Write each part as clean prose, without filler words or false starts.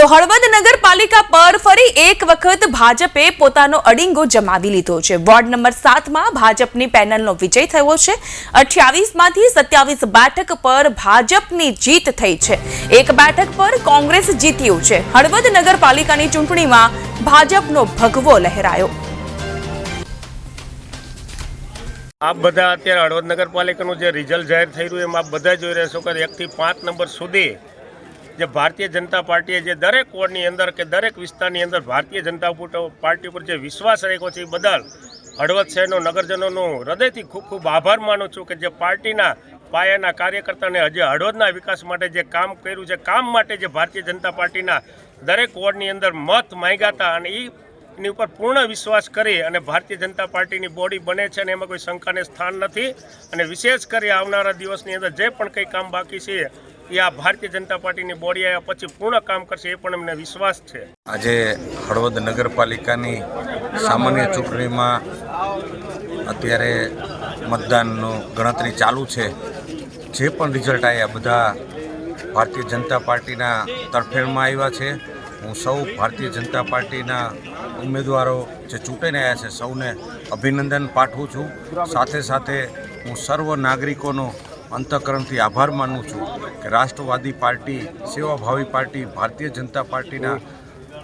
તો હળવદ નગરપાલિકા પર ફરી એક વખત ભાજપે પોતાનો અડીંગો જમાવી લીધો છે। વોર્ડ નંબર 7 માં ભાજપની પેનલનો વિજય થયો છે। 28 માંથી 27 બેઠક પર ભાજપની જીત થઈ છે। એક બેઠક પર કોંગ્રેસ જીત્યું છે। હળવદ નગરપાલિકાની ચૂંટણીમાં ભાજપનો ભગવો લહેરાયો। आप बधा अत्यारे हळवद नगरपालिकानुं जे रिजल्ट जाहिर थई रह्युं एमां आप बधा जोई रह्या छो के 1 થી 5 नंबर सुधी जे भारतीय जनता पार्टीए जे दरेक वोर्डनी अंदर के दरेक विस्तारनी अंदर भारतीय जनता पार्टी पर जे विश्वास राख्यो छे ए बदल हळवद शहेरनो नगरजनोनो हृदयथी खूब खूब आभार मानु छुं के जे पार्टीना पायाना कार्यकर्ताने हजे हळवदना विकास माटे जे काम कर्युं छे काम माटे जे भारतीय जनता पार्टीना दरेक वोर्डनी अंदर मत मांग्या हता अने एनी उपर पूर्ण विश्वास करी अने भारतीय जनता पार्टीनी बॉडी बने छे अने एमां कोई शंकाने स्थान नथी अने विशेष करी आवनारा दिवसनी अंदर जे पण कंई काम बाकी छे ए आ भारतीय जनता पार्टीनी बॉडी आव्या पछी पूर्ण काम करशे ए पण अमने विश्वास छे। आजे हळवद नगरपालिकानी सामान्य चूंटणीमां अत्यारे मतदाननो गणतरी चालू छे। जे पण रिजल्ट आव्या बधा भारतीय जनता पार्टीना तરફેણમાં આવ્યા છે। હું સૌ ભારતીય જનતા પાર્ટીના ઉમેદવારો જે ચૂંટાઈને આવ્યા છે સૌને અભિનંદન પાઠવું છું। સાથે સાથે હું સર્વ નાગરિકોનો અંતઃકરણથી આભાર માનું છું કે રાષ્ટ્રવાદી પાર્ટી સેવાભાવી પાર્ટી ભારતીય જનતા પાર્ટીના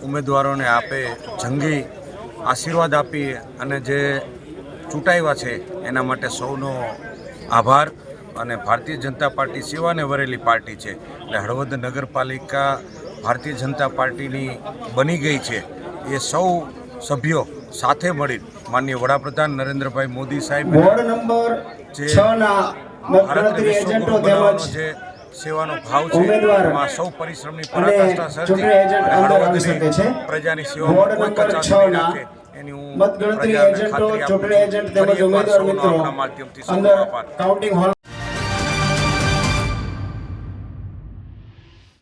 ઉમેદવારોને આપે જંગી આશીર્વાદ આપી અને જે ચૂંટાવ્યા છે એના માટે સૌનો આભાર। અને ભારતીય જનતા પાર્ટી સેવાને વરેલી પાર્ટી છે એટલે હળવદ નગરપાલિકા ભારતીય જનતા પાર્ટીની બની ગઈ છે। એ સૌ સભ્યો સાથે મળી માનનીય વડાપ્રધાન નરેન્દ્રભાઈ મોદી સાહેબ જે ભારતને વિશ્વગુરુ બનાવવાનો જે સેવાનો ભાવ છે એમાં સૌ પરિશ્રમની પરાકાષ્ઠા સર્જી અને હળવદની પ્રજાની સેવામાં કોઈ કચાશ નહીં રાખે એની હું પ્રજાને ખાતરી આપું છું। ફરી એકવાર સૌનો આપણા માધ્યમથી સૌનો આભાર।